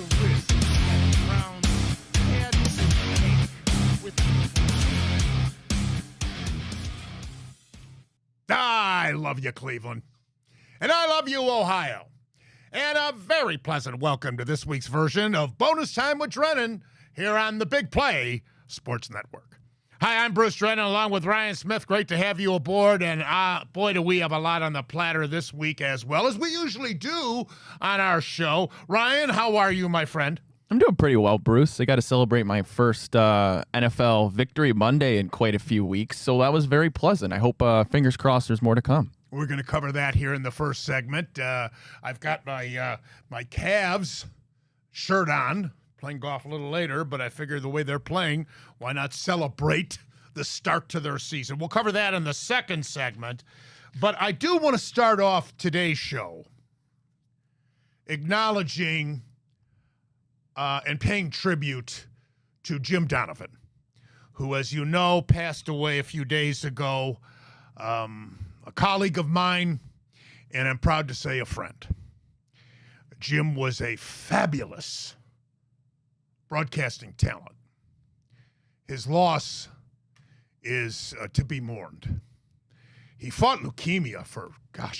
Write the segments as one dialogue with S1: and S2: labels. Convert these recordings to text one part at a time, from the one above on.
S1: the risk that the Browns had to take with I love you, Cleveland. And I love you, Ohio. And a very pleasant welcome to this week's version of Bonus Time with Drennan here on the Big Play Sports Network. Hi, I'm Bruce Drennan along with Ryan Smith. Great to have you aboard. And boy, do we have a lot on the platter this week as well, as we usually do on our show. Ryan, how are you, my friend?
S2: I'm doing pretty well, Bruce. I got to celebrate my first NFL victory Monday in quite a few weeks, so that was very pleasant. I hope, fingers crossed, there's more to come.
S1: We're going to cover that here in the first segment. I've got my Cavs shirt on, playing golf a little later, but I figure the way they're playing, why not celebrate the start to their season? We'll cover that in the second segment, but I do want to start off today's show acknowledging and paying tribute to Jim Donovan, who, as you know, passed away a few days ago, a colleague of mine, and I'm proud to say a friend. Jim was a fabulous broadcasting talent. His loss is to be mourned. He fought leukemia for, a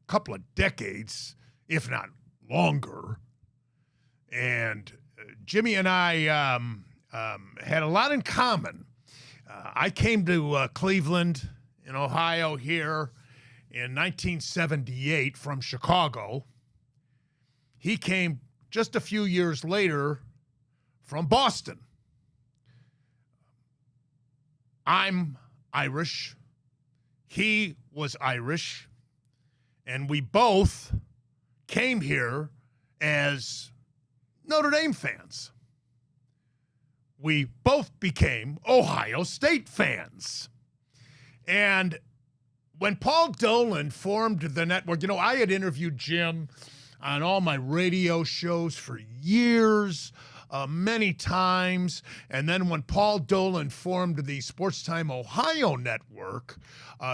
S1: couple of decades, if not longer, and Jimmy and I had a lot in common. I came to Cleveland in Ohio here in 1978 from Chicago. He came just a few years later from Boston. I'm Irish. He was Irish. And we both came here as Notre Dame fans. We both became Ohio State fans. And when Paul Dolan formed the network, I had interviewed Jim on all my radio shows for years, many times. And then when Paul Dolan formed the Sports Time Ohio network,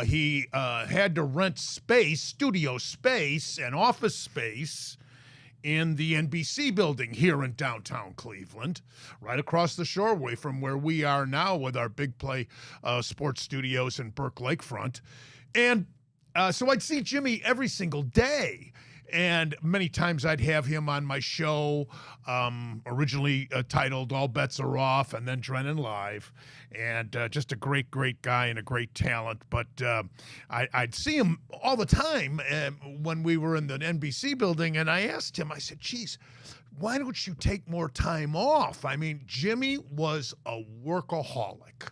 S1: he had to rent space, studio space and office space in the NBC building here in downtown Cleveland, right across the shoreway from where we are now with our Big Play sports studios in Burke Lakefront. And so I'd see Jimmy every single day. And many times I'd have him on my show, originally titled All Bets Are Off, and then Drennan Live. And just a great, great guy and a great talent. But I'd see him all the time when we were in the NBC building. And I asked him, I said, geez, why don't you take more time off? I mean, Jimmy was a workaholic.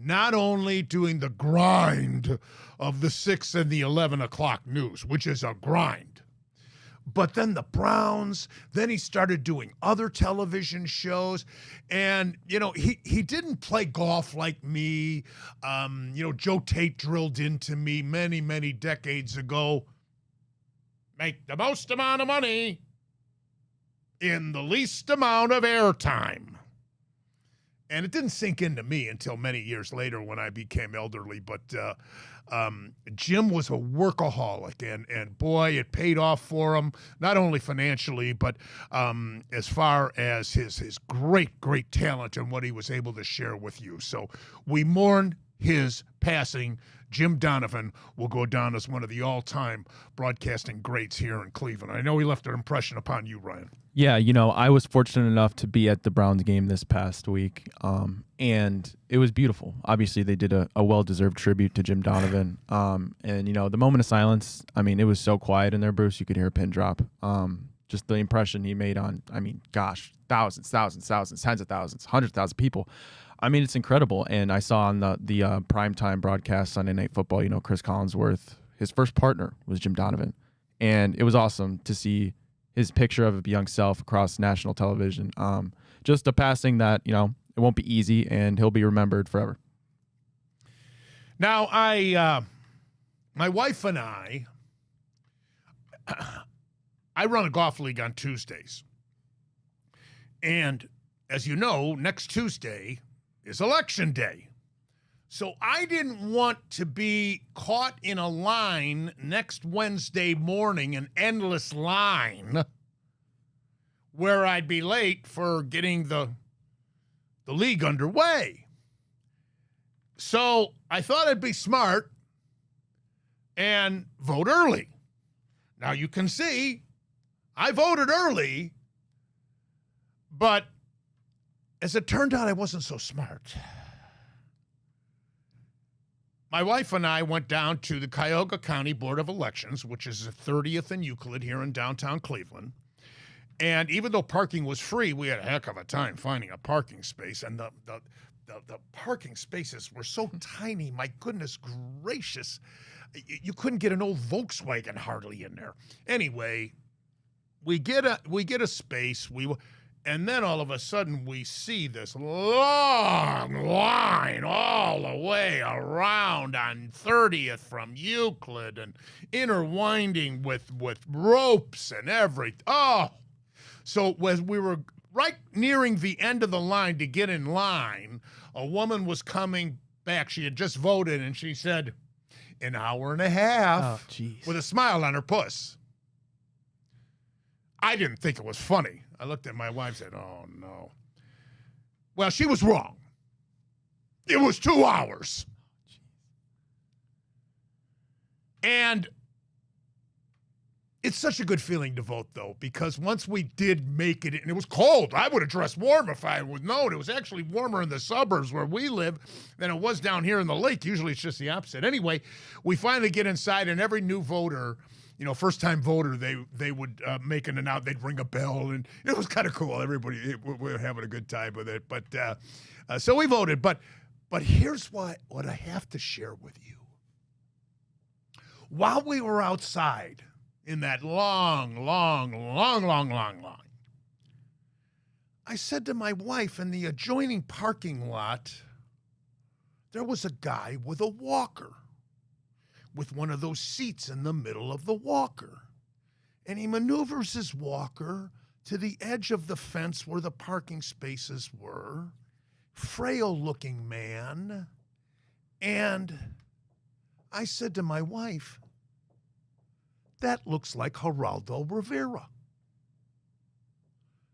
S1: Not only doing the grind of the 6 and the 11 o'clock news, which is a grind, but then the Browns, then he started doing other television shows. And, he didn't play golf like me. Joe Tate drilled into me many, many decades ago. Make the most amount of money in the least amount of airtime. And it didn't sink into me until many years later when I became elderly. But Jim was a workaholic, and boy, it paid off for him, not only financially, but as far as his great, great talent and what he was able to share with you. So we mourn his passing. Jim Donovan will go down as one of the all-time broadcasting greats here in Cleveland. I know he left an impression upon you, Ryan.
S2: Yeah, I was fortunate enough to be at the Browns game this past week, and it was beautiful. Obviously, they did a well-deserved tribute to Jim Donovan, and, the moment of silence, it was so quiet in there, Bruce, you could hear a pin drop. Just the impression he made on, thousands, tens of thousands, 100,000 people. It's incredible. And I saw on the primetime broadcast Sunday Night Football, Chris Collinsworth, his first partner was Jim Donovan. And it was awesome to see his picture of a young self across national television. Just a passing that, it won't be easy, and he'll be remembered forever.
S1: Now, my wife and I run a golf league on Tuesdays. And as you know, next Tuesday is Election Day. So I didn't want to be caught in a line next Wednesday morning, an endless line, where I'd be late for getting the league underway. So I thought I'd be smart and vote early. Now you can see I voted early, but as it turned out, I wasn't so smart. My wife and I went down to the Cuyahoga County Board of Elections, which is the 30th and Euclid here in downtown Cleveland. And even though parking was free, we had a heck of a time finding a parking space. And the parking spaces were so tiny, my goodness gracious. You couldn't get an old Volkswagen hardly in there. Anyway, we get a space. And then all of a sudden we see this long line all the way around on 30th from Euclid and interwinding with ropes and everything. Oh, so as we were right nearing the end of the line to get in line, a woman was coming back. She had just voted, and she said, an hour and a half, with a smile on her puss. I didn't think it was funny. I looked at my wife and said, oh, no. Well, she was wrong. It was 2 hours. And it's such a good feeling to vote, though, because once we did make it, and it was cold. I would have dressed warm if I would known. It was actually warmer in the suburbs where we live than it was down here in the lake. Usually it's just the opposite. Anyway, we finally get inside, and every new voter, first-time voter, they would make an announcement. They'd ring a bell, and it was kind of cool. Everybody, we were having a good time with it. But so we voted. But here's what I have to share with you. While we were outside in that long line, I said to my wife, in the adjoining parking lot, there was a guy with a walker, with one of those seats in the middle of the walker. And he maneuvers his walker to the edge of the fence where the parking spaces were. Frail-looking man. And I said to my wife, that looks like Geraldo Rivera.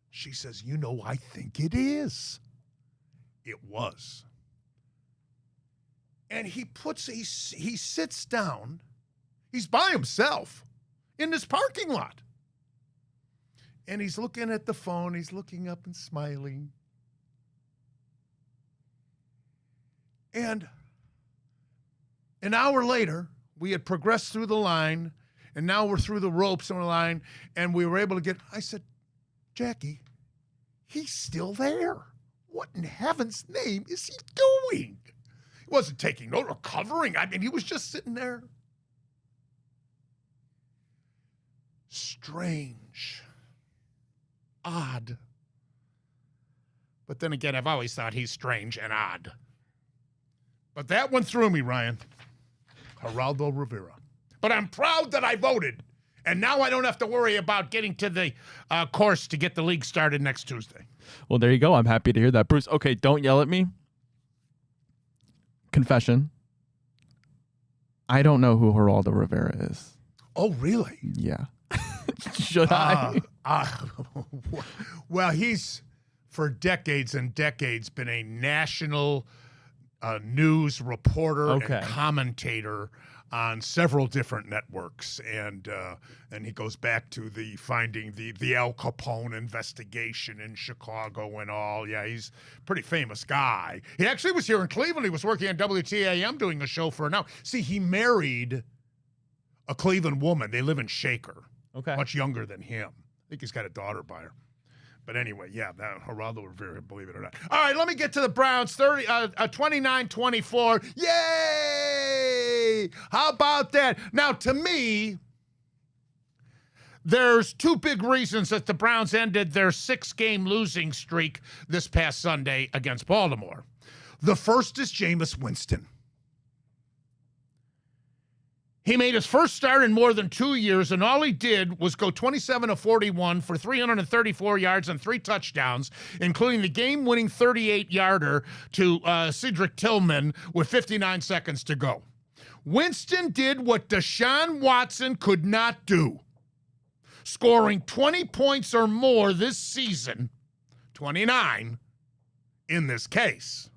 S1: She says, I think it is. It was. And he sits down. He's by himself in this parking lot. And he's looking at the phone. He's looking up and smiling. And an hour later, we had progressed through the line, and now we're through the ropes on the line, and we were able to get, I said, Jackie, he's still there. What in heaven's name is he doing? He wasn't taking note or covering. I mean, he was just sitting there. Strange. Odd. But then again, I've always thought he's strange and odd. But that one threw me, Ryan. Geraldo Rivera. But I'm proud that I voted. And now I don't have to worry about getting to the course to get the league started next Tuesday.
S2: Well, there you go. I'm happy to hear that. Bruce, okay, don't yell at me. Confession. I don't know who Geraldo Rivera is.
S1: Oh, really?
S2: Yeah. Should I?
S1: Well, he's, for decades and decades, been a national news reporter and commentator on several different networks, and he goes back to finding the Al Capone investigation in Chicago and all. Yeah, he's a pretty famous guy. He actually was here in Cleveland. He was working on WTAM doing a show for an hour. See, he married a Cleveland woman. They live in Shaker.
S2: Okay.
S1: Much younger than him. I think he's got a daughter by her. But anyway, yeah, Geraldo Rivera, believe it or not. All right, let me get to the Browns. 29-24. Yay! How about that? Now, to me, there's two big reasons that the Browns ended their 6-game losing streak this past Sunday against Baltimore. The first is Jameis Winston. He made his first start in more than 2 years, and all he did was go 27 of 41 for 334 yards and 3 touchdowns, including the game-winning 38-yarder to Cedric Tillman with 59 seconds to go. Winston did what Deshaun Watson could not do. scoring 20 points or more this season, 29 in this case.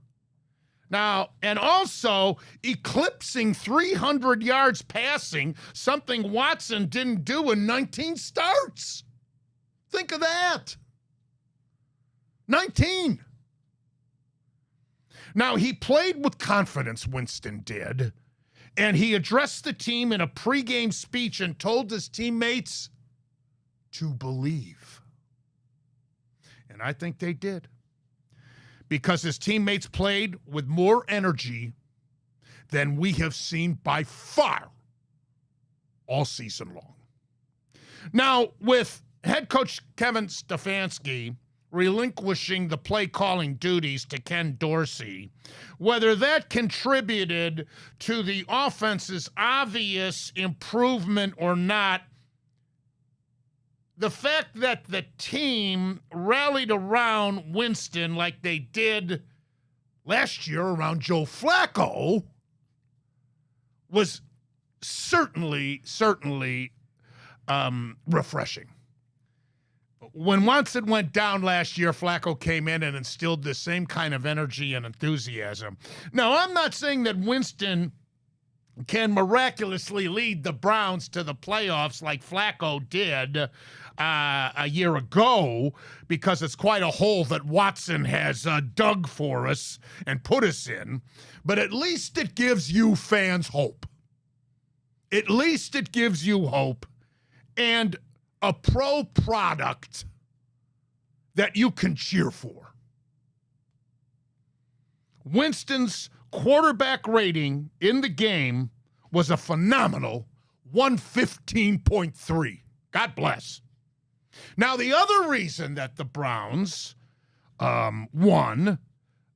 S1: Now, and also eclipsing 300 yards passing, something Watson didn't do in 19 starts. Think of that. 19. Now, he played with confidence, Winston did, and he addressed the team in a pregame speech and told his teammates to believe. And I think they did, because his teammates played with more energy than we have seen by far all season long. Now, with head coach Kevin Stefanski relinquishing the play-calling duties to Ken Dorsey, whether that contributed to the offense's obvious improvement or not, the fact that the team rallied around Winston like they did last year around Joe Flacco was certainly refreshing. When Watson went down last year, Flacco came in and instilled the same kind of energy and enthusiasm. Now, I'm not saying that Winston can miraculously lead the Browns to the playoffs like Flacco did a year ago, because it's quite a hole that Watson has dug for us and put us in. But at least it gives you fans hope. At least it gives you hope and a pro product that you can cheer for. Winston's quarterback rating in the game was a phenomenal 115.3. God bless. Now, the other reason that the Browns won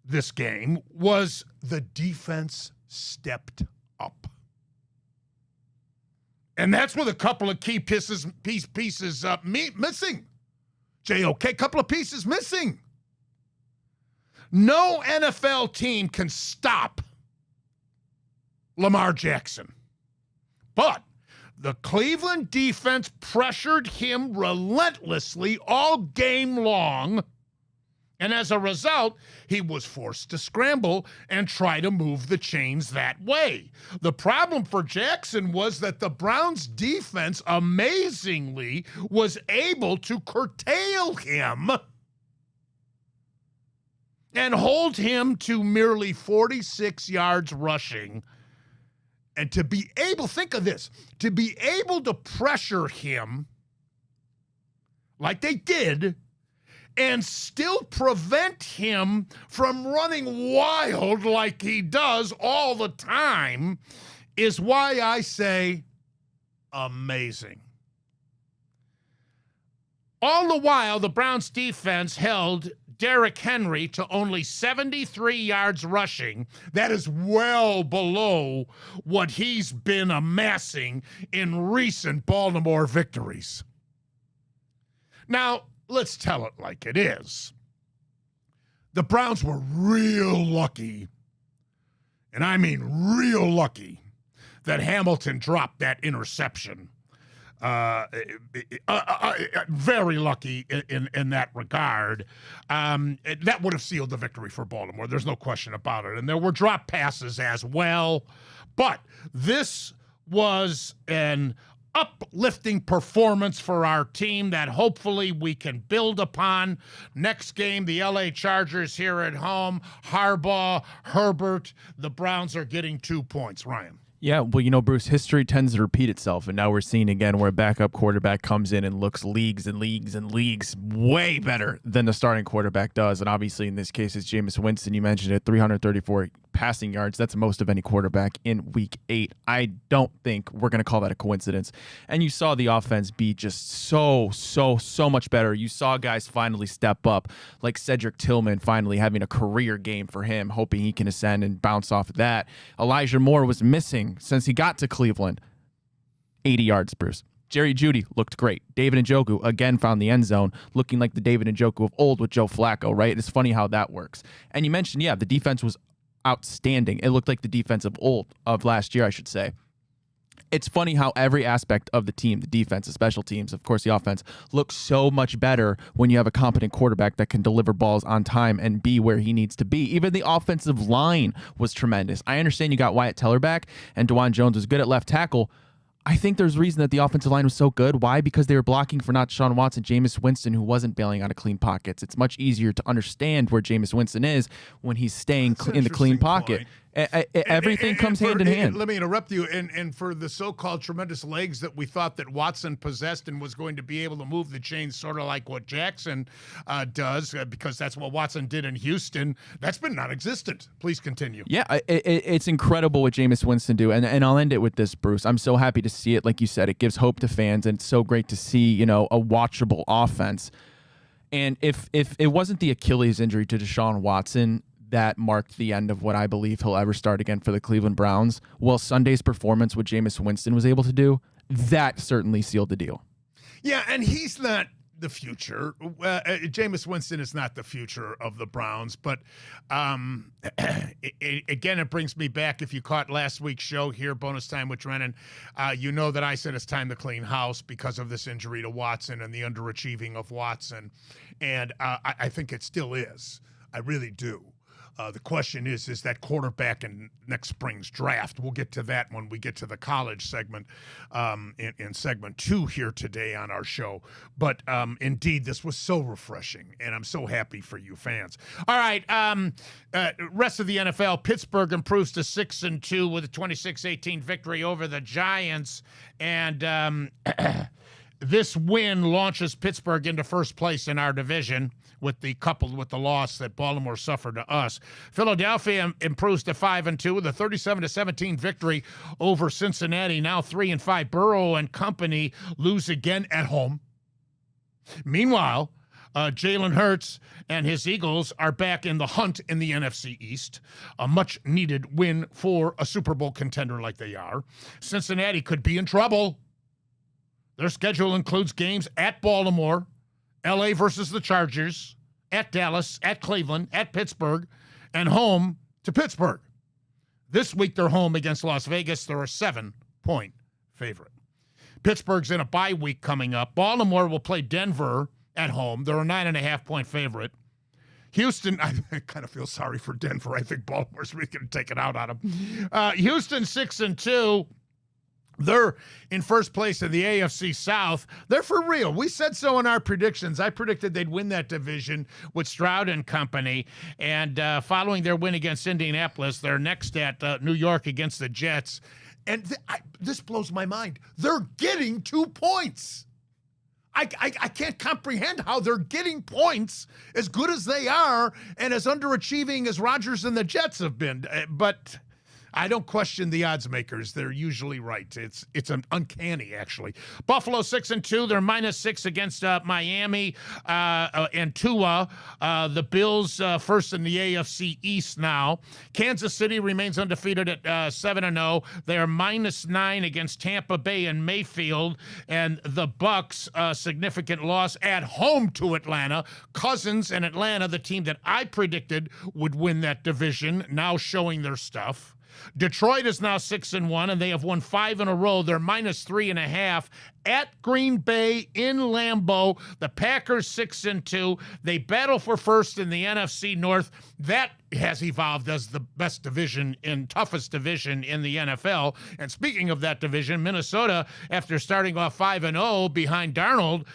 S1: this game was the defense stepped up. And that's with a couple of key pieces missing. JOK, couple of pieces missing. No NFL team can stop Lamar Jackson. But the Cleveland defense pressured him relentlessly all game long. And as a result, he was forced to scramble and try to move the chains that way. The problem for Jackson was that the Browns' defense, amazingly, was able to curtail him and hold him to merely 46 yards rushing. And to be able, think of this, to be able to pressure him like they did and still prevent him from running wild like he does all the time is why I say amazing. All the while, the Browns defense held Derrick Henry to only 73 yards rushing. That is well below what he's been amassing in recent Baltimore victories. Now, let's tell it like it is. The Browns were real lucky, and I mean real lucky, that Hamilton dropped that interception. Very lucky in that regard. That would have sealed the victory for Baltimore. There's no question about it. And there were drop passes as well. But this was an uplifting performance for our team that hopefully we can build upon. Next game, the LA Chargers here at home. Harbaugh, Herbert, the Browns are getting 2 points. Ryan.
S2: Yeah, well, Bruce, history tends to repeat itself, and now we're seeing again where a backup quarterback comes in and looks leagues and leagues and leagues way better than the starting quarterback does. And obviously, in this case, it's Jameis Winston. You mentioned it, 334 passing yards. That's the most of any quarterback in Week 8. I don't think we're going to call that a coincidence. And you saw the offense be just so much better. You saw guys finally step up, like Cedric Tillman finally having a career game for him, hoping he can ascend and bounce off of that. Elijah Moore was missing since he got to Cleveland. 80 yards, Bruce. Jerry Jeudy looked great. David Njoku again found the end zone, looking like the David Njoku of old with Joe Flacco, right? It's funny how that works. And you mentioned, the defense was outstanding. It looked like the defense of last year, I should say. It's funny how every aspect of the team, the defense, the special teams, of course the offense, looks so much better when you have a competent quarterback that can deliver balls on time and be where he needs to be. Even the offensive line was tremendous. I understand you got Wyatt Teller back and DeJuan Jones was good at left tackle. I think there's a reason that the offensive line was so good. Why? Because they were blocking for not Deshaun Watson, Jameis Winston, who wasn't bailing out of clean pockets. It's much easier to understand where Jameis Winston is when he's staying in the clean pocket. Everything comes hand in hand.
S1: Let me interrupt you. And for the so-called tremendous legs that we thought that Watson possessed and was going to be able to move the chains sort of like what Jackson does, because that's what Watson did in Houston, that's been non-existent. Please continue.
S2: Yeah, it's incredible what Jameis Winston do. And I'll end it with this, Bruce. I'm so happy to see it. Like you said, it gives hope to fans, and it's so great to see, a watchable offense. And if it wasn't the Achilles injury to Deshaun Watson that marked the end of what I believe he'll ever start again for the Cleveland Browns, well, Sunday's performance, what Jameis Winston was able to do, that certainly sealed the deal.
S1: Yeah, and he's not the future. Jameis Winston is not the future of the Browns, but again, it brings me back. If you caught last week's show here, Bonus Time with Drennan, you know that I said it's time to clean house because of this injury to Watson and the underachieving of Watson, and I think it still is. I really do. The question is that quarterback in next spring's draft? We'll get to that when we get to the college segment in segment 2 here today on our show. But indeed, this was so refreshing, and I'm so happy for you fans. All right, rest of the NFL, Pittsburgh improves to 6-2 with a 26-18 victory over the Giants, and this win launches Pittsburgh into first place in our division, coupled with the loss that Baltimore suffered to us. Philadelphia improves to 5-2 with a 37-17 victory over Cincinnati. Now 3-5. Burrow and company lose again at home. Meanwhile, Jalen Hurts and his Eagles are back in the hunt in the NFC East. A much-needed win for a Super Bowl contender like they are. Cincinnati could be in trouble. Their schedule includes games at Baltimore, L.A. versus the Chargers, at Dallas, at Cleveland, at Pittsburgh, and home to Pittsburgh. This week they're home against Las Vegas. They're a 7-point favorite. Pittsburgh's in a bye week coming up. Baltimore will play Denver at home. They're a 9.5-point favorite. Houston, I kind of feel sorry for Denver. I think Baltimore's really going to take it out on them. Houston 6-2. They're in first place in the AFC South. They're for real. We said so in our predictions. I predicted they'd win that division with Stroud and company. And following their win against Indianapolis, they're next at New York against the Jets. And this blows my mind. They're getting 2 points. I can't comprehend how they're getting points as good as they are and as underachieving as Rodgers and the Jets have been. But I don't question the odds makers. They're usually right. It's an uncanny, actually. Buffalo 6-2. They're -6 against Miami and Tua. The Bills first in the AFC East now. Kansas City remains undefeated at 7-0. They are -9 against Tampa Bay and Mayfield. And the Bucks, significant loss at home to Atlanta. Cousins and Atlanta, the team that I predicted would win that division, now showing their stuff. Detroit is now 6-1, and they have won 5 in a row. They're -3.5 at Green Bay in Lambeau. The Packers 6-2. They battle for first in the NFC North. That has evolved as the best division and toughest division in the NFL. And speaking of that division, Minnesota, after starting off 5-0 behind Darnold,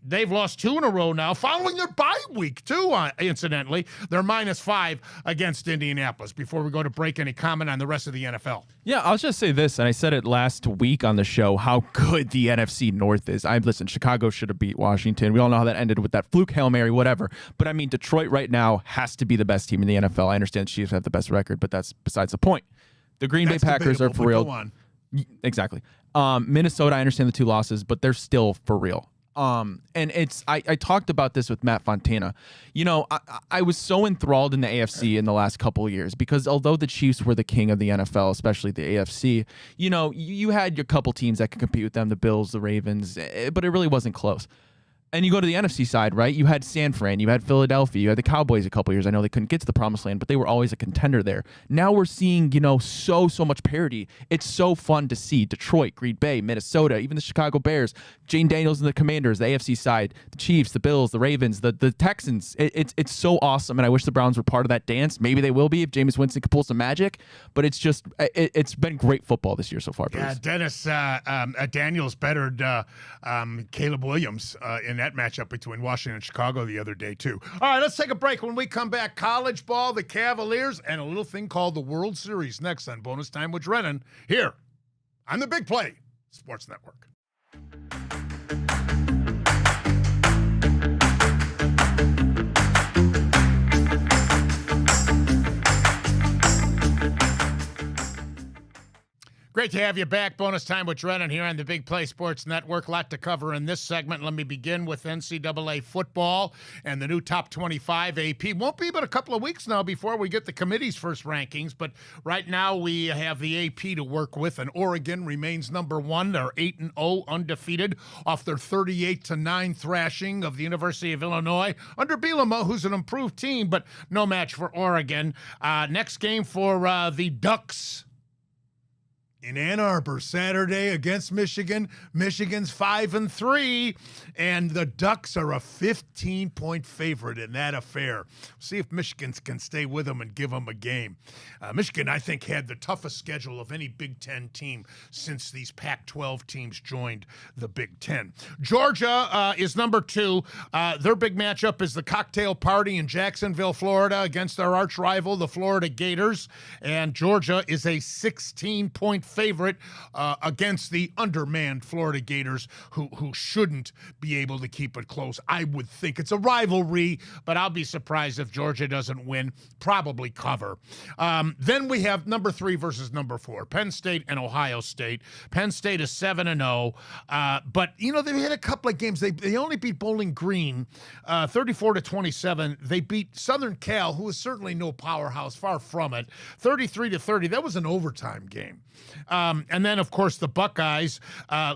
S1: they've lost 2 in a row now, following their bye week too, incidentally. They're -5 against Indianapolis. Before we go to break, any comment on the rest of the NFL?
S2: Yeah, I'll just say this, and I said it last week on the show, how good the NFC North is. Listen, Chicago should have beat Washington. We all know how that ended with that fluke Hail Mary, whatever. But I mean, Detroit right now has to be the best team in the NFL. I understand the Chiefs have the best record, but that's besides the point. The Green Bay Packers are for real.
S1: Go on.
S2: Exactly. Minnesota, I understand the 2 losses, but they're still for real. And I talked about this with Matt Fontana. I was so enthralled in the AFC in the last couple of years because although the Chiefs were the king of the NFL, especially the AFC, you had your couple teams that could compete with them, the Bills, the Ravens, but it really wasn't close. And you go to the NFC side, right? You had San Fran, you had Philadelphia, you had the Cowboys a couple years. I know they couldn't get to the promised land, but they were always a contender there. Now we're seeing, so much parity. It's so fun to see Detroit, Green Bay, Minnesota, even the Chicago Bears, Jane Daniels and the Commanders, the AFC side, the Chiefs, the Bills, the Ravens, the Texans. It's so awesome, and I wish the Browns were part of that dance. Maybe they will be if Jameis Winston can pull some magic, but it's been great football this year so far, Bruce.
S1: Yeah, Dennis Daniels bettered Caleb Williams in that matchup between Washington and Chicago the other day, too. All right, let's take a break. When we come back, college ball, the Cavaliers, and a little thing called the World Series next on Bonus Time with Drennan here on the Big Play Sports Network. Great to have you back. Bonus Time with Drennan here on the Big Play Sports Network. A lot to cover in this segment. Let me begin with NCAA football and the new top 25 AP. Won't be but a couple of weeks now before we get the committee's first rankings, but right now we have the AP to work with, and Oregon remains number one. They're 8-0 undefeated off their 38-9 thrashing of the University of Illinois under Bielema, who's an improved team, but no match for Oregon. Next game for the Ducks in Ann Arbor, Saturday against Michigan. Michigan's 5-3, and the Ducks are a 15-point favorite in that affair. See if Michigan can stay with them and give them a game. Michigan, I think, had the toughest schedule of any Big Ten team since these Pac-12 teams joined the Big Ten. Georgia is number two. Their big matchup is the cocktail party in Jacksonville, Florida, against their arch rival, the Florida Gators. And Georgia is a 16-point favorite against the undermanned Florida Gators, who shouldn't be able to keep it close. I would think it's a rivalry, but I'll be surprised if Georgia doesn't win. Probably cover. Then we have number 3 versus number 4, Penn State and Ohio State. Penn State is 7-0, but they've had a couple of games. They only beat Bowling Green 34-27. They beat Southern Cal, who is certainly no powerhouse, far from it, 33-30. That was an overtime game. And then, of course, the Buckeyes,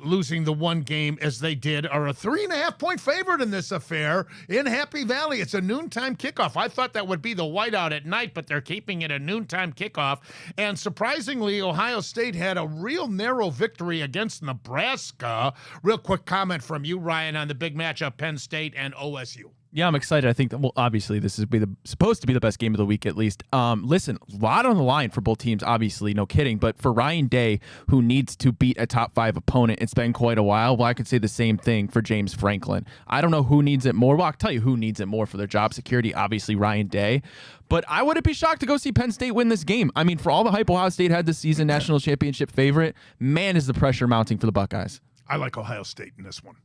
S1: losing the one game as they did, are a 3.5-point favorite in this affair in Happy Valley. It's a noontime kickoff. I thought that would be the whiteout at night, but they're keeping it a noontime kickoff. And surprisingly, Ohio State had a real narrow victory against Nebraska. Real quick comment from you, Ryan, on the big matchup, Penn State and OSU.
S2: Yeah, I'm excited. I think that, obviously this is supposed to be the best game of the week at least. Listen, a lot on the line for both teams, obviously, no kidding. But for Ryan Day, who needs to beat a top 5 opponent, it's been quite a while. Well, I could say the same thing for James Franklin. I don't know who needs it more. Well, I'll tell you who needs it more for their job security, obviously Ryan Day. But I wouldn't be shocked to go see Penn State win this game. I mean, for all the hype Ohio State had this season, national championship favorite, man, is the pressure mounting for the Buckeyes.
S1: I like Ohio State in this one.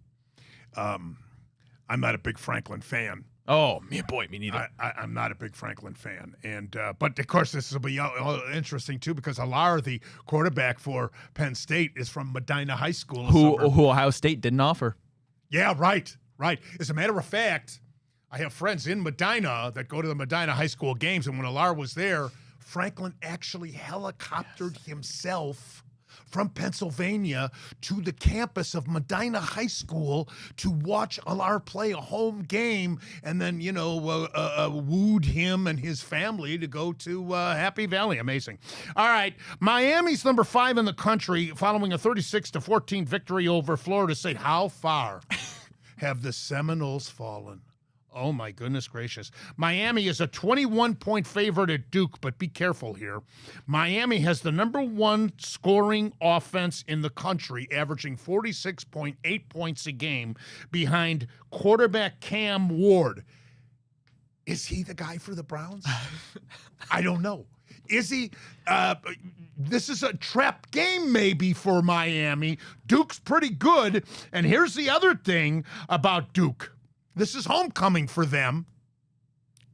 S1: I'm not a big Franklin fan.
S2: Oh, me neither.
S1: I'm not a big Franklin fan, and but of course this will be interesting too because Alar, the quarterback for Penn State, is from Medina High School,
S2: who Ohio State didn't offer.
S1: Yeah, right. As a matter of fact, I have friends in Medina that go to the Medina High School games, and when Alar was there, Franklin actually helicoptered himself from Pennsylvania to the campus of Medina High School to watch Alar play a home game, and then, wooed him and his family to go to Happy Valley. Amazing. All right. Miami's number 5 in the country following a 36-14 victory over Florida State. How far have the Seminoles fallen? Oh, my goodness gracious. Miami is a 21-point favorite at Duke, but be careful here. Miami has the number 1 scoring offense in the country, averaging 46.8 points a game behind quarterback Cam Ward. Is he the guy for the Browns? I don't know. Is he? This is a trap game maybe for Miami. Duke's pretty good. And here's the other thing about Duke. This is homecoming for them.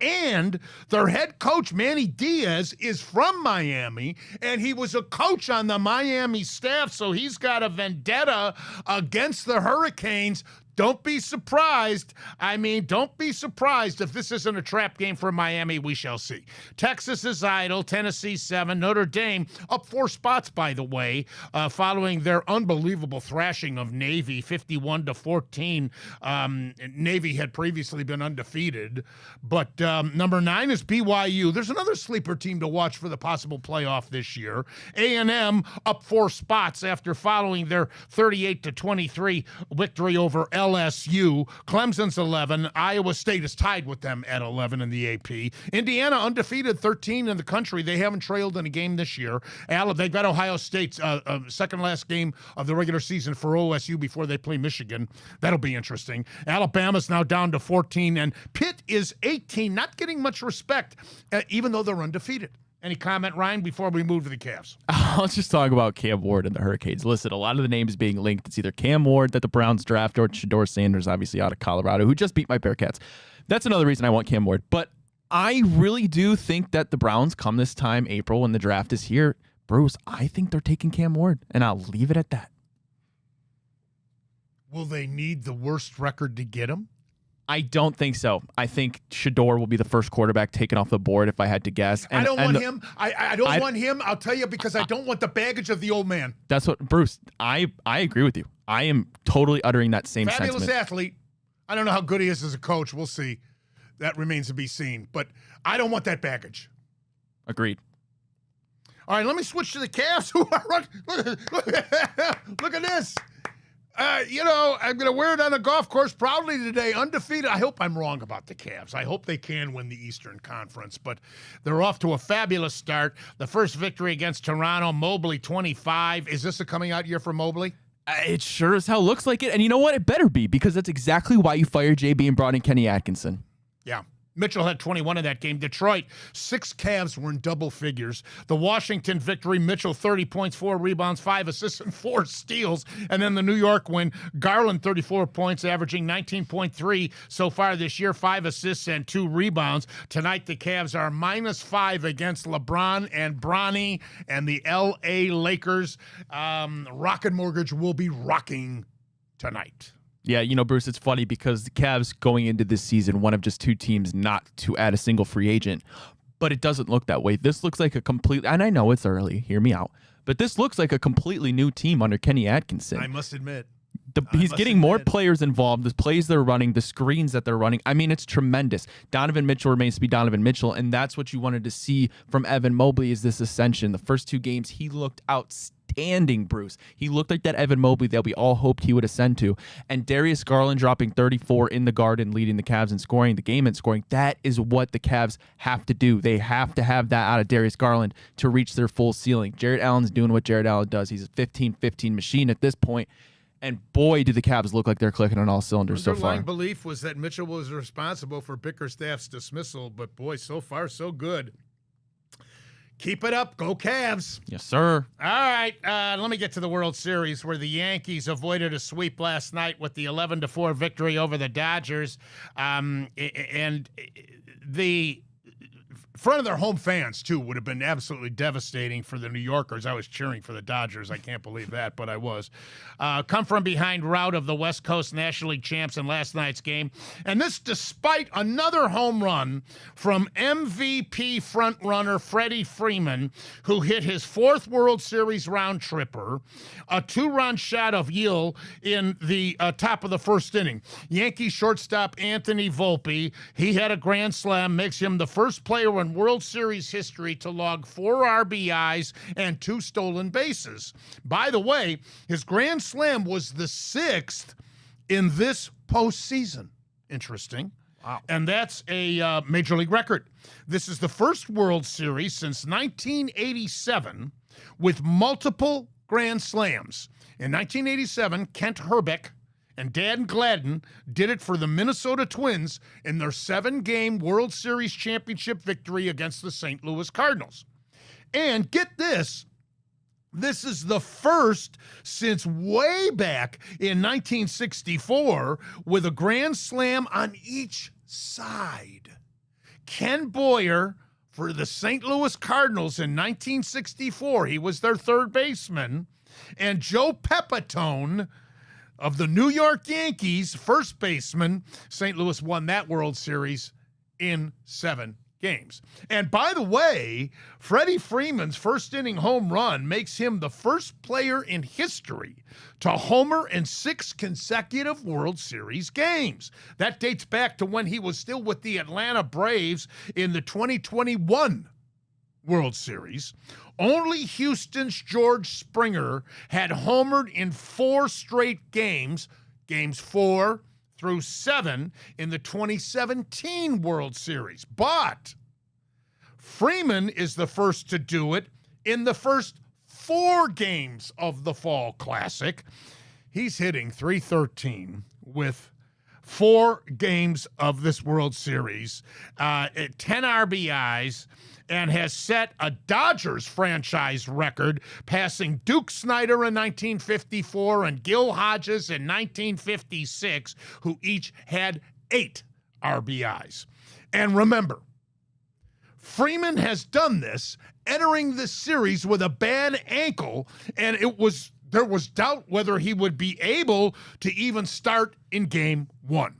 S1: And their head coach, Manny Diaz, is from Miami, and he was a coach on the Miami staff, so he's got a vendetta against the Hurricanes. Don't be surprised. I mean, don't be surprised if this isn't a trap game for Miami. We shall see. Texas is idle. Tennessee 7. Notre Dame up 4 spots, by the way, following their unbelievable thrashing of Navy, 51-14. Navy had previously been undefeated. But number 9 is BYU. There's another sleeper team to watch for the possible playoff this year. A&M up 4 spots after following their 38-23 victory over LSU. Clemson's 11. Iowa State is tied with them at 11 in the AP. Indiana undefeated, 13 in the country. They haven't trailed in a game this year. They've got Ohio State's second last game of the regular season for OSU before they play Michigan. That'll be interesting. Alabama's now down to 14, and Pitt is 18, not getting much respect, even though they're undefeated. Any comment, Ryan, before we move to the Cavs?
S2: I'll just talk about Cam Ward and the Hurricanes. Listen, a lot of the names being linked. It's either Cam Ward that the Browns draft or Shedeur Sanders, obviously out of Colorado, who just beat my Bearcats. That's another reason I want Cam Ward. But I really do think that the Browns come this time, April, when the draft is here, Bruce, I think they're taking Cam Ward, and I'll leave it at that.
S1: Will they need the worst record to get him?
S2: I don't think so. I think Shedeur will be the first quarterback taken off the board if I had to guess.
S1: And, I don't want him. I don't want him. I'll tell you, because I don't want the baggage of the old man.
S2: That's what, Bruce, I agree with you. I am totally uttering that same
S1: Fabulous
S2: sentiment.
S1: athlete. I don't know how good he is as a coach. We'll see. That remains to be seen. But I don't want that baggage.
S2: Agreed.
S1: All right, let me switch to the Cavs. Look at this. I'm going to wear it on a golf course proudly today, undefeated. I hope I'm wrong about the Cavs. I hope they can win the Eastern Conference, but they're off to a fabulous start. The first victory against Toronto, Mobley 25. Is this a coming out year for Mobley?
S2: It sure as hell looks like it. And you know what? It better be, because that's exactly why you fired JB and brought in Kenny Atkinson.
S1: Yeah. Mitchell had 21 in that game. Detroit, 6 Cavs were in double figures. The Washington victory, Mitchell 30 points, 4 rebounds, 5 assists, and 4 steals. And then the New York win, Garland 34 points, averaging 19.3 so far this year, 5 assists and 2 rebounds. Tonight, the Cavs are -5 against LeBron and Bronny and the L.A. Lakers. Rocket Mortgage will be rocking tonight.
S2: Yeah, Bruce, it's funny because the Cavs going into this season, one of just 2 teams not to add a single free agent, but it doesn't look that way. This looks like a complete, and I know it's early, hear me out, but this looks like a completely new team under Kenny Atkinson.
S1: I must admit.
S2: He's getting more players involved, the plays they're running, the screens that they're running. I mean, it's tremendous. Donovan Mitchell remains to be Donovan Mitchell, and that's what you wanted to see from Evan Mobley, is this ascension. The first 2 games, he looked outstanding, Bruce. He looked like that Evan Mobley that we all hoped he would ascend to. And Darius Garland dropping 34 in the Garden, leading the Cavs in scoring, the game in scoring. That is what the Cavs have to do. They have to have that out of Darius Garland to reach their full ceiling. Jarrett Allen's doing what Jarrett Allen does. He's a 15-15 machine at this point. And boy, do the Cavs look like they're clicking on all cylinders so far.
S1: Underlying belief was that Mitchell was responsible for Bickerstaff's dismissal, but boy, so far so good. Keep it up. Go Cavs.
S2: Yes, sir.
S1: All right. Let me get to the World Series, where the Yankees avoided a sweep last night with the 11-4 victory over the Dodgers. And the front of their home fans, too, would have been absolutely devastating for the New Yorkers. I was cheering for the Dodgers. I can't believe that, but I was. Come from behind rout of the West Coast National League champs in last night's game. And this despite another home run from MVP frontrunner Freddie Freeman, who hit his 4th World Series round tripper, a 2-run shot of Yale in the top of the first inning. Yankee shortstop Anthony Volpe, he had a grand slam, makes him the first player in World Series history to log 4 RBIs and 2 stolen bases. By the way, his grand slam was the 6th in this postseason. Interesting. Wow. And that's a major league record. This is the first World Series since 1987 with multiple grand slams. In 1987, Kent Herbeck and Dan Gladden did it for the Minnesota Twins in their 7-game World Series championship victory against the St. Louis Cardinals. And get this, this is the first since way back in 1964 with a grand slam on each side. Ken Boyer for the St. Louis Cardinals in 1964, he was their third baseman, and Joe Pepitone, of the New York Yankees, first baseman. St. Louis won that World Series in 7 games. And by the way, Freddie Freeman's first inning home run makes him the first player in history to homer in 6 consecutive World Series games. That dates back to when he was still with the Atlanta Braves in the 2021 World Series. Only Houston's George Springer had homered in 4 straight games 4 through 7 in the 2017 World Series. But Freeman is the first to do it in the first 4 games of the Fall Classic. He's hitting .313 with 4 games of this World Series, 10 RBIs, and has set a Dodgers franchise record, passing Duke Snider in 1954 and Gil Hodges in 1956, who each had 8 RBIs. And remember, Freeman has done this, entering the series with a bad ankle, and there was doubt whether he would be able to even start in Game 1.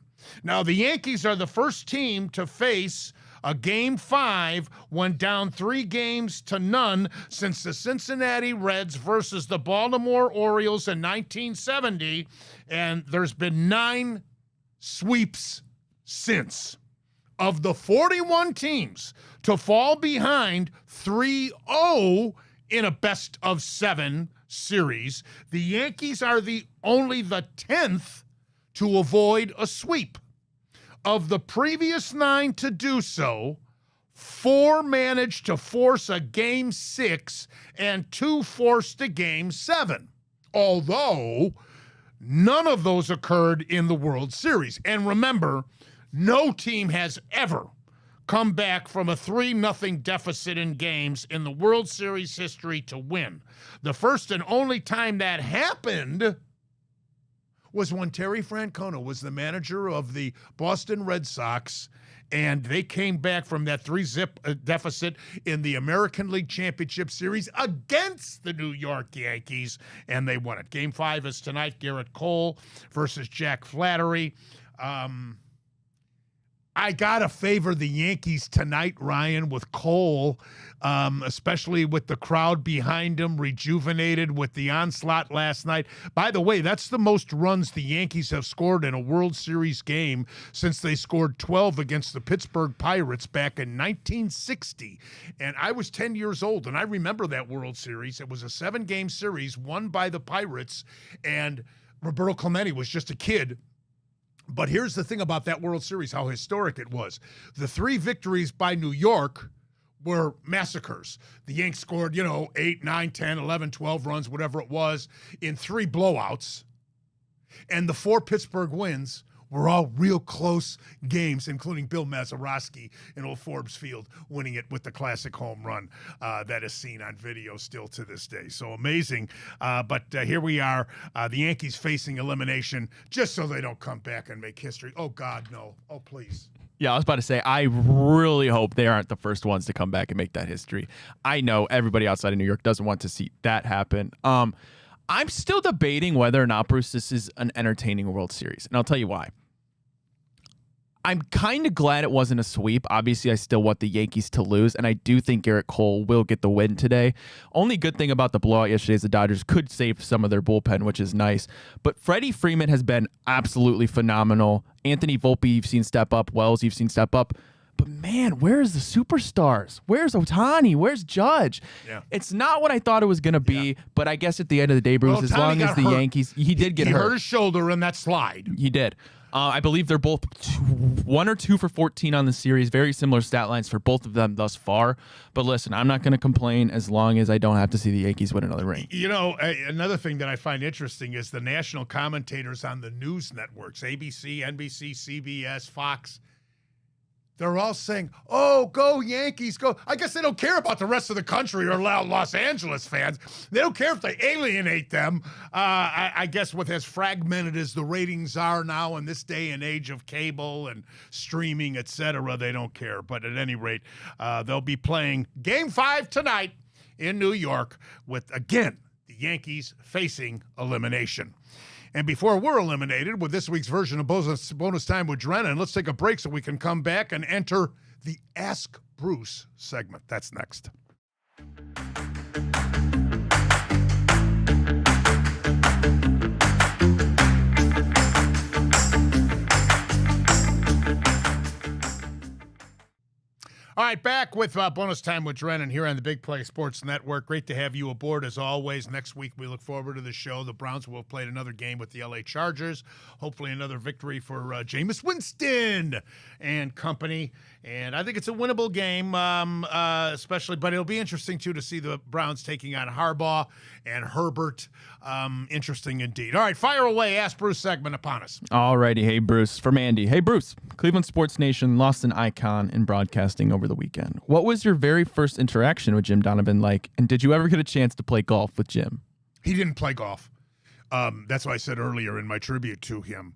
S1: Now, the Yankees are the first team to face a Game 5 when down 3-0 since the Cincinnati Reds versus the Baltimore Orioles in 1970, and there's been 9 sweeps since. Of the 41 teams to fall behind 3-0 in a best-of-7 series, the Yankees are only the 10th to avoid a sweep. Of the previous 9 to do so, 4 managed to force a Game 6 and 2 forced a Game 7, although none of those occurred in the World Series. And remember, no team has ever come back from a 3-0 deficit in games in the World Series history to win. The first and only time that happened was when Terry Francona was the manager of the Boston Red Sox, and they came back from that 3-0 deficit in the American League Championship Series against the New York Yankees, and they won it. Game 5 is tonight, Garrett Cole versus Jack Flaherty. I got to favor the Yankees tonight, Ryan, with Cole, especially with the crowd behind him, rejuvenated with the onslaught last night. By the way, that's the most runs the Yankees have scored in a World Series game since they scored 12 against the Pittsburgh Pirates back in 1960. And I was 10 years old, and I remember that World Series. It was a 7-game series won by the Pirates, and Roberto Clemente was just a kid. But here's the thing about that World Series, how historic it was. The 3 victories by New York were massacres. The Yanks scored, 8, 9, 10, 11, 12 runs, whatever it was, in 3 blowouts. And the 4 Pittsburgh wins were all real close games, including Bill Mazeroski in Old Forbes Field winning it with the classic home run that is seen on video still to this day. So amazing. But here we are, the Yankees facing elimination just so they don't come back and make history. Oh, God, no. Oh, please.
S2: Yeah, I was about to say, I really hope they aren't the first ones to come back and make that history. I know everybody outside of New York doesn't want to see that happen. I'm still debating whether or not, Bruce, this is an entertaining World Series, and I'll tell you why. I'm kind of glad it wasn't a sweep. Obviously, I still want the Yankees to lose, and I do think Garrett Cole will get the win today. Only good thing about the blowout yesterday is the Dodgers could save some of their bullpen, which is nice. But Freddie Freeman has been absolutely phenomenal. Anthony Volpe, you've seen step up. Wells, you've seen step up. But, man, where's the superstars? Where's Ohtani? Where's Judge? Yeah. It's not what I thought it was going to be, but I guess at the end of the day, Bruce, as long as the Yankees... He did get hurt.
S1: He hurt his shoulder in that slide.
S2: He did. I believe they're both 1 or 2 for 14 on the series. Very similar stat lines for both of them thus far. But listen, I'm not going to complain as long as I don't have to see the Yankees win another ring.
S1: Another thing that I find interesting is the national commentators on the news networks, ABC, NBC, CBS, Fox. They're all saying, oh, go Yankees, go. I guess they don't care about the rest of the country or Los Angeles fans. They don't care if they alienate them. I guess with as fragmented as the ratings are now in this day and age of cable and streaming, et cetera, they don't care. But at any rate, they'll be playing Game 5 tonight in New York with, again, the Yankees facing elimination. And before we're eliminated with this week's version of Bonus Time with Drennan, let's take a break so we can come back and enter the Ask Bruce segment. That's next. All right, back with Bonus Time with Drennan here on the Big Play Sports Network. Great to have you aboard as always. Next week, we look forward to the show. The Browns will have played another game with the LA Chargers. Hopefully another victory for Jameis Winston and company. And I think it's a winnable game, especially, but it'll be interesting, too, to see the Browns taking on Harbaugh and Herbert. Interesting indeed. All right, fire away. Ask Bruce segment upon us.
S2: All righty. Hey, Bruce. From Andy. Hey, Bruce. Cleveland Sports Nation lost an icon in broadcasting over the weekend. What was your very first interaction with Jim Donovan like, and did you ever get a chance to play golf with Jim?
S1: He didn't play golf. That's what I said earlier in my tribute to him.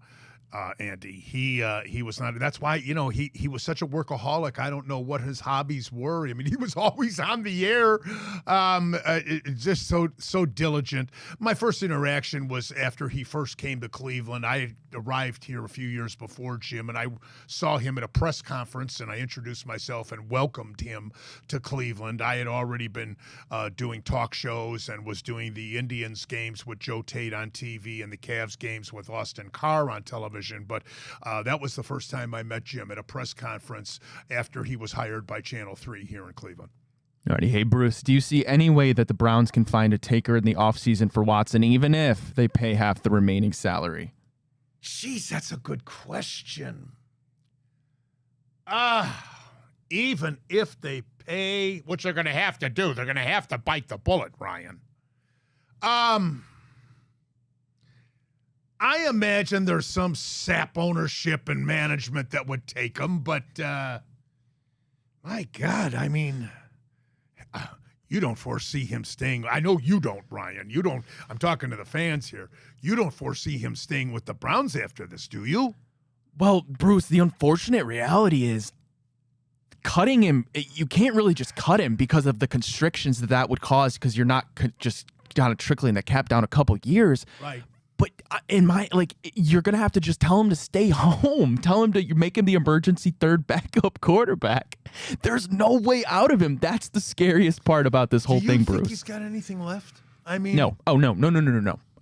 S1: Andy, he was not. That's why, he was such a workaholic. I don't know what his hobbies were. I mean, he was always on the air, just so diligent. My first interaction was after he first came to Cleveland. I arrived here a few years before Jim, and I saw him at a press conference, and I introduced myself and welcomed him to Cleveland. I had already been doing talk shows and was doing the Indians games with Joe Tate on TV and the Cavs games with Austin Carr on television. But that was the first time I met Jim at a press conference after he was hired by Channel 3 here in Cleveland.
S2: Alrighty. Hey, Bruce, do you see any way that the Browns can find a taker in the offseason for Watson, even if they pay half the remaining salary?
S1: Jeez, that's a good question. Even if they pay, which they're going to have to do, they're going to have to bite the bullet, Ryan. I imagine there's some sap ownership and management that would take them, but my God, I mean, you don't foresee him staying. I know you don't, Ryan. You don't. I'm talking to the fans here. You don't foresee him staying with the Browns after this, do you?
S2: Well, Bruce, the unfortunate reality is cutting him, you can't really just cut him because of the constrictions that would cause, because you're not just kind of trickling the cap down a couple years.
S1: Right.
S2: But you're going to have to just tell him to stay home. Tell him to make him the emergency third backup quarterback. There's no way out of him. That's the scariest part about this whole thing, Bruce.
S1: Do you think he's got anything left? I mean...
S2: No. Oh, no.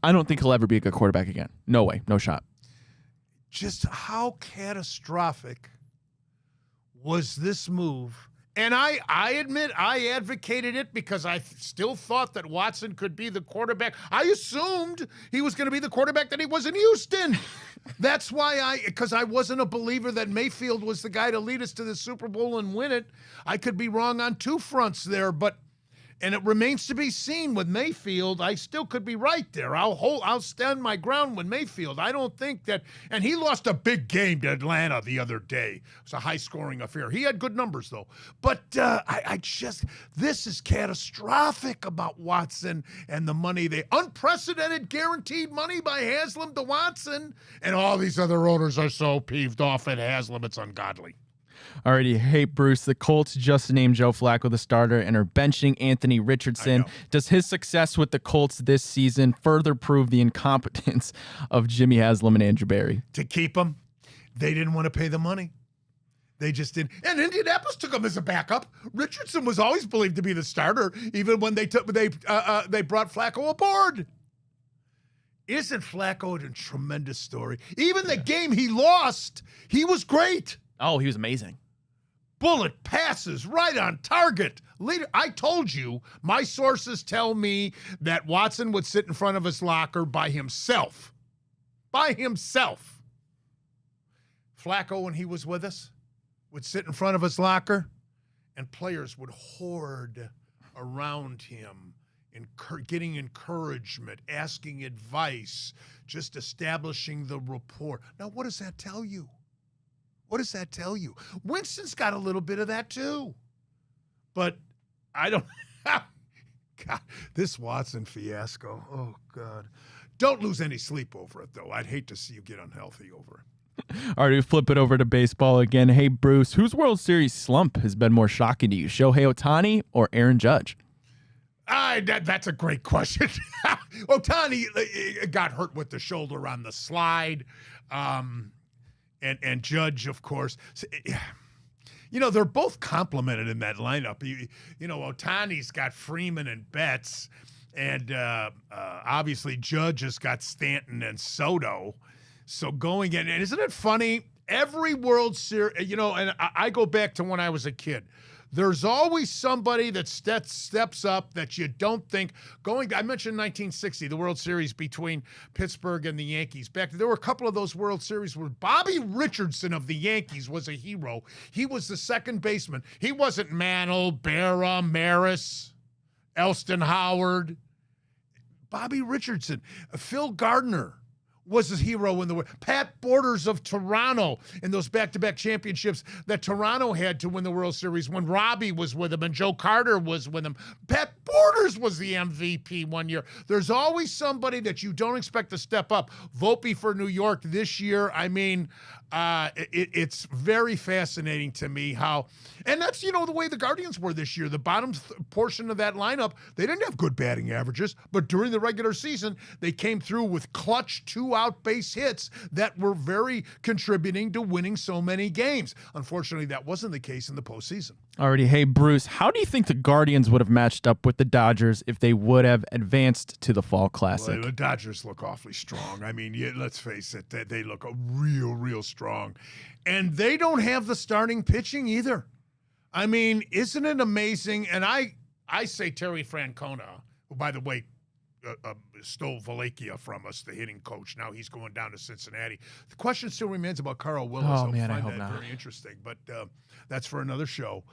S2: I don't think he'll ever be a good quarterback again. No way. No shot.
S1: Just how catastrophic was this move? And I admit I advocated it because I still thought that Watson could be the quarterback. I assumed he was going to be the quarterback that he was in Houston. That's why because I wasn't a believer that Mayfield was the guy to lead us to the Super Bowl and win it. I could be wrong on two fronts there, and it remains to be seen with Mayfield. I still could be right there. I'll stand my ground with Mayfield. I don't think that, and he lost a big game to Atlanta the other day. It was a high-scoring affair. He had good numbers, though. But this is catastrophic about Watson and the money. Unprecedented guaranteed money by Haslam to Watson, and all these other owners are so peeved off at Haslam, it's ungodly.
S2: Alrighty, hey Bruce, the Colts just named Joe Flacco the starter and are benching Anthony Richardson. Does his success with the Colts this season further prove the incompetence of Jimmy Haslam and Andrew Berry?
S1: To keep him, they didn't want to pay the money. They just didn't. And Indianapolis took him as a backup. Richardson was always believed to be the starter, even when they brought Flacco aboard. Isn't Flacco a tremendous story? Even the game he lost, he was great.
S2: Oh, he was amazing.
S1: Bullet passes right on target. Later, I told you, my sources tell me that Watson would sit in front of his locker by himself. By himself. Flacco, when he was with us, would sit in front of his locker, and players would hoard around him, getting encouragement, asking advice, just establishing the rapport. Now, what does that tell you? What does that tell you? Winston's got a little bit of that too. But I don't... God, this Watson fiasco. Oh, God. Don't lose any sleep over it, though. I'd hate to see you get unhealthy over it.
S2: All right, we flip it over to baseball again. Hey, Bruce, whose World Series slump has been more shocking to you, Shohei Ohtani or Aaron Judge?
S1: That's a great question. Ohtani got hurt with the shoulder on the slide. And Judge, of course. They're both complimented in that lineup. Ohtani's got Freeman and Betts, and obviously Judge has got Stanton and Soto. So going in, and isn't it funny? Every World Series, and I go back to when I was a kid. There's always somebody that steps up that you don't think I mentioned 1960, the World Series between Pittsburgh and the Yankees. There were a couple of those World Series where Bobby Richardson of the Yankees was a hero. He was the second baseman. He wasn't Mantle, Berra, Maris, Elston Howard. Bobby Richardson, Phil Gardner was his hero in the world. Pat Borders of Toronto in those back-to-back championships that Toronto had to win the World Series when Robbie was with him and Joe Carter was with him. Pat Borders was the MVP one year. There's always somebody that you don't expect to step up. Volpe for New York this year. I mean, it's very fascinating to me how, and that's, the way the Guardians were this year. The bottom portion of that lineup, they didn't have good batting averages, but during the regular season, they came through with clutch 2-out base hits that were very contributing to winning so many games. Unfortunately, that wasn't the case in the postseason.
S2: Alrighty. Hey, Bruce, how do you think the Guardians would have matched up with the Dodgers if they would have advanced to the Fall Classic?
S1: Well, the Dodgers look awfully strong. I mean, let's face it, they look real strong. And they don't have the starting pitching either. I mean, isn't it amazing? And I say Terry Francona, who, by the way, stole Valakia from us, the hitting coach. Now he's going down to Cincinnati. The question still remains about Carl Willis.
S2: Oh, man, I
S1: find
S2: hope
S1: that
S2: not.
S1: very interesting, but that's for another show.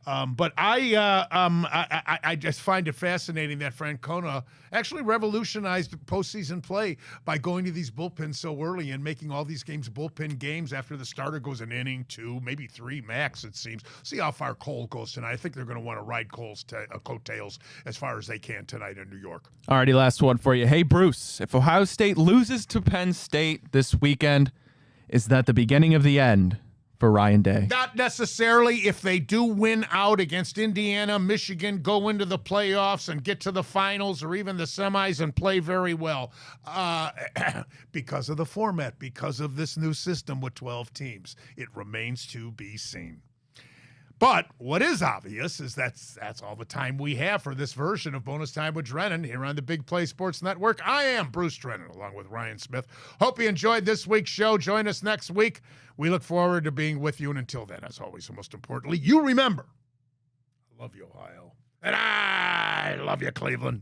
S1: But I just find it fascinating that Francona actually revolutionized postseason play by going to these bullpens so early and making all these games bullpen games after the starter goes an inning, 2, maybe 3 max, it seems. See how far Cole goes tonight. I think they're going to want to ride Cole's coattails as far as they can tonight in New York.
S2: Alrighty, last one for you. Hey, Bruce, if Ohio State loses to Penn State this weekend, is that the beginning of the end for Ryan Day?
S1: Not necessarily. If they do win out against Indiana, Michigan, go into the playoffs and get to the finals or even the semis and play very well, because of the format, because of this new system with 12 teams. It remains to be seen. But what is obvious is that's all the time we have for this version of Bonus Time with Drennan here on the Big Play Sports Network. I am Bruce Drennan, along with Ryan Smith. Hope you enjoyed this week's show. Join us next week. We look forward to being with you. And until then, as always, and most importantly, you remember, I love you, Ohio. And I love you, Cleveland.